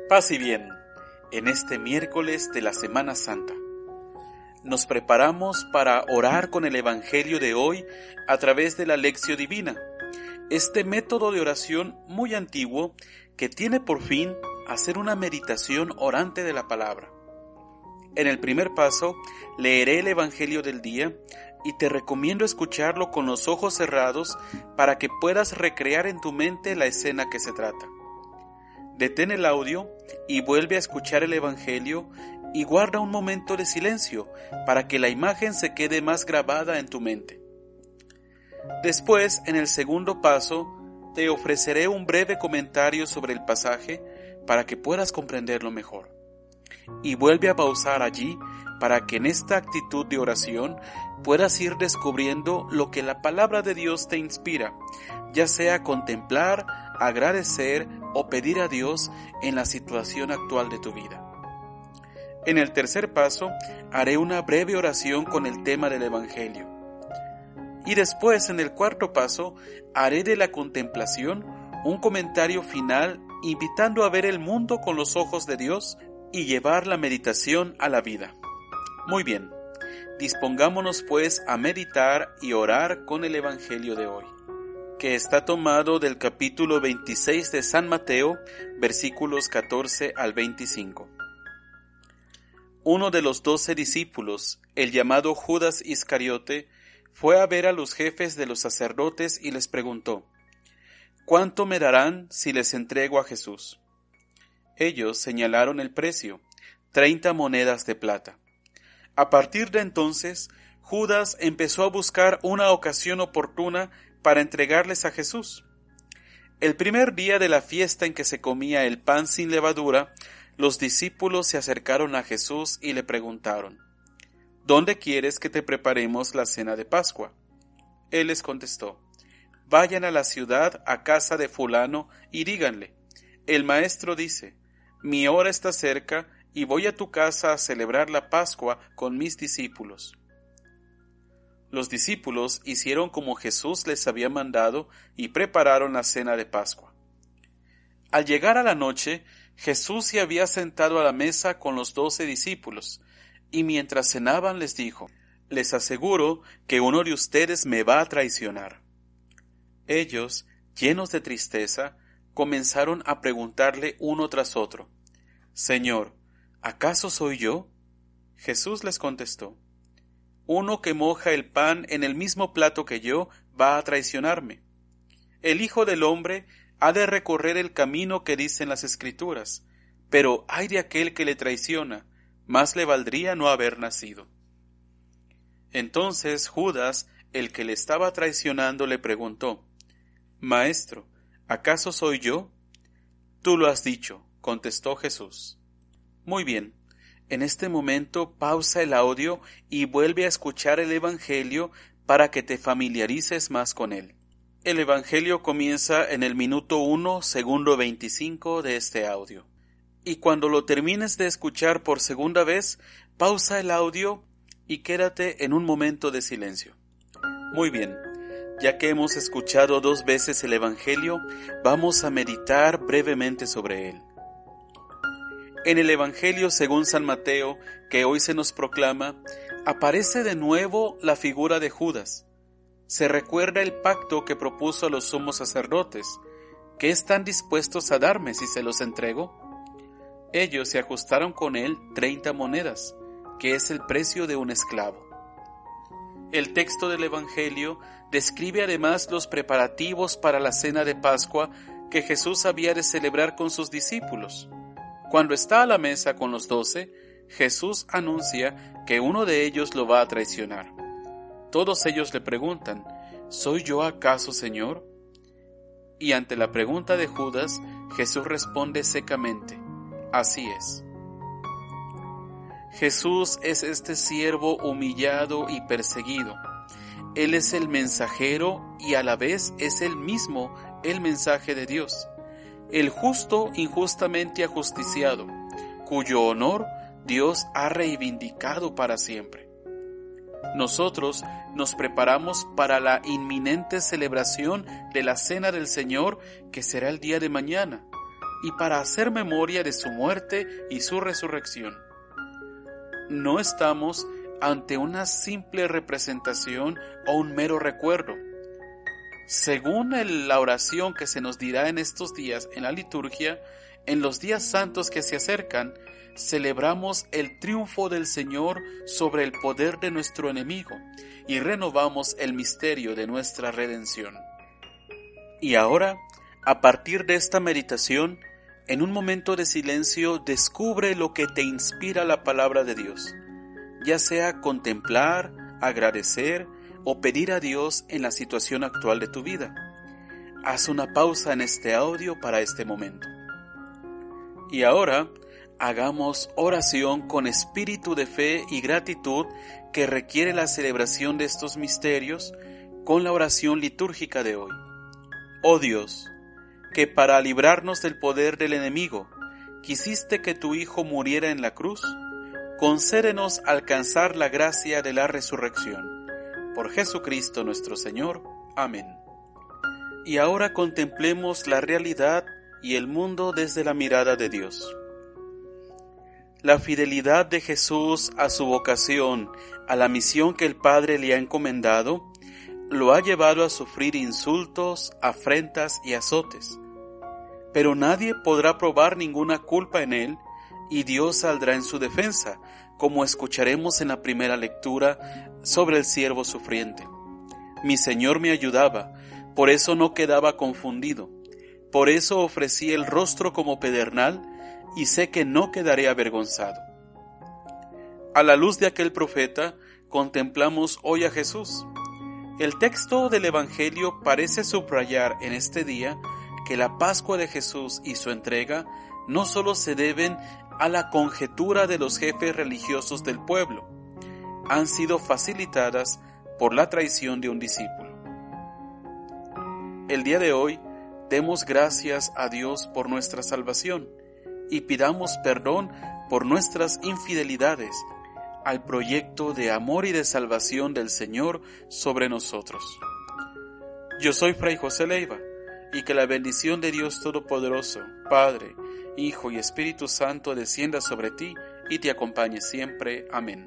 Paz y bien, en este miércoles de la Semana Santa. Nos preparamos para orar con el Evangelio de hoy a través de la Lectio Divina, este método de oración muy antiguo que tiene por fin hacer una meditación orante de la palabra. En el primer paso, leeré el Evangelio del día y te recomiendo escucharlo con los ojos cerrados para que puedas recrear en tu mente la escena que se trata. Detén el audio y vuelve a escuchar el Evangelio y guarda un momento de silencio para que la imagen se quede más grabada en tu mente. Después, en el segundo paso, te ofreceré un breve comentario sobre el pasaje para que puedas comprenderlo mejor. Y vuelve a pausar allí para que en esta actitud de oración puedas ir descubriendo lo que la palabra de Dios te inspira, ya sea contemplar, agradecer o pedir a Dios en la situación actual de tu vida. En el tercer paso, haré una breve oración con el tema del Evangelio. Y después, en el cuarto paso, haré de la contemplación un comentario final invitando a ver el mundo con los ojos de Dios y llevar la meditación a la vida. Muy bien, dispongámonos pues a meditar y orar con el Evangelio de hoy, que está tomado del capítulo 26 de San Mateo, versículos 14 al 25. Uno de los 12 discípulos, el llamado Judas Iscariote, fue a ver a los jefes de los sacerdotes y les preguntó: ¿cuánto me darán si les entrego a Jesús? Ellos señalaron el precio, 30 monedas de plata. A partir de entonces, Judas empezó a buscar una ocasión oportuna para entregarles a Jesús. El primer día de la fiesta en que se comía el pan sin levadura, los discípulos se acercaron a Jesús y le preguntaron: ¿dónde quieres que te preparemos la cena de Pascua? Él les contestó: vayan a la ciudad, a casa de fulano, y díganle: el maestro dice, mi hora está cerca y voy a tu casa a celebrar la Pascua con mis discípulos. Los discípulos hicieron como Jesús les había mandado y prepararon la cena de Pascua. Al llegar a la noche, Jesús se había sentado a la mesa con los 12 discípulos, y mientras cenaban les dijo: les aseguro que uno de ustedes me va a traicionar. Ellos, llenos de tristeza, comenzaron a preguntarle uno tras otro: Señor, ¿acaso soy yo? Jesús les contestó: uno que moja el pan en el mismo plato que yo va a traicionarme. El Hijo del Hombre ha de recorrer el camino que dicen las Escrituras, pero ay de aquel que le traiciona, más le valdría no haber nacido. Entonces Judas, el que le estaba traicionando, le preguntó: Maestro, ¿acaso soy yo? Tú lo has dicho, contestó Jesús. Muy bien, en este momento pausa el audio y vuelve a escuchar el Evangelio para que te familiarices más con él. El Evangelio comienza en el minuto 1, segundo 25 de este audio. Y cuando lo termines de escuchar por segunda vez, pausa el audio y quédate en un momento de silencio. Muy bien. Ya que hemos escuchado 2 veces el Evangelio, vamos a meditar brevemente sobre él. En el Evangelio según San Mateo, que hoy se nos proclama, aparece de nuevo la figura de Judas. Se recuerda el pacto que propuso a los sumos sacerdotes: ¿qué están dispuestos a darme si se los entrego? Ellos se ajustaron con él 30 monedas, que es el precio de un esclavo. El texto del Evangelio describe además los preparativos para la cena de Pascua que Jesús había de celebrar con sus discípulos. Cuando está a la mesa con los 12, Jesús anuncia que uno de ellos lo va a traicionar. Todos ellos le preguntan: ¿soy yo acaso, Señor? Y ante la pregunta de Judas, Jesús responde secamente: así es. Jesús es este siervo humillado y perseguido. Él es el mensajero y a la vez es él mismo el mensaje de Dios, el justo injustamente ajusticiado, cuyo honor Dios ha reivindicado para siempre. Nosotros nos preparamos para la inminente celebración de la Cena del Señor, que será el día de mañana, y para hacer memoria de su muerte y su resurrección. No estamos ante una simple representación o un mero recuerdo. Según la oración que se nos dirá en estos días en la liturgia, en los días santos que se acercan, celebramos el triunfo del Señor sobre el poder de nuestro enemigo y renovamos el misterio de nuestra redención. Y ahora, a partir de esta meditación, en un momento de silencio descubre lo que te inspira la palabra de Dios, ya sea contemplar, agradecer o pedir a Dios en la situación actual de tu vida. Haz una pausa en este audio para este momento. Y ahora, hagamos oración con espíritu de fe y gratitud que requiere la celebración de estos misterios con la oración litúrgica de hoy. Oh Dios, que para librarnos del poder del enemigo, quisiste que tu Hijo muriera en la cruz, concédenos alcanzar la gracia de la resurrección. Por Jesucristo nuestro Señor. Amén. Y ahora contemplemos la realidad y el mundo desde la mirada de Dios. La fidelidad de Jesús a su vocación, a la misión que el Padre le ha encomendado, lo ha llevado a sufrir insultos, afrentas y azotes. Pero nadie podrá probar ninguna culpa en él, y Dios saldrá en su defensa, como escucharemos en la primera lectura sobre el siervo sufriente. Mi Señor me ayudaba, por eso no quedaba confundido, por eso ofrecí el rostro como pedernal, y sé que no quedaré avergonzado. A la luz de aquel profeta, contemplamos hoy a Jesús. El texto del Evangelio parece subrayar en este día que la Pascua de Jesús y su entrega no solo se deben a la conjetura de los jefes religiosos del pueblo, han sido facilitadas por la traición de un discípulo. El día de hoy, demos gracias a Dios por nuestra salvación y pidamos perdón por nuestras infidelidades al proyecto de amor y de salvación del Señor sobre nosotros. Yo soy Fray José Leiva, y que la bendición de Dios Todopoderoso, Padre, Hijo y Espíritu Santo descienda sobre ti y te acompañe siempre. Amén.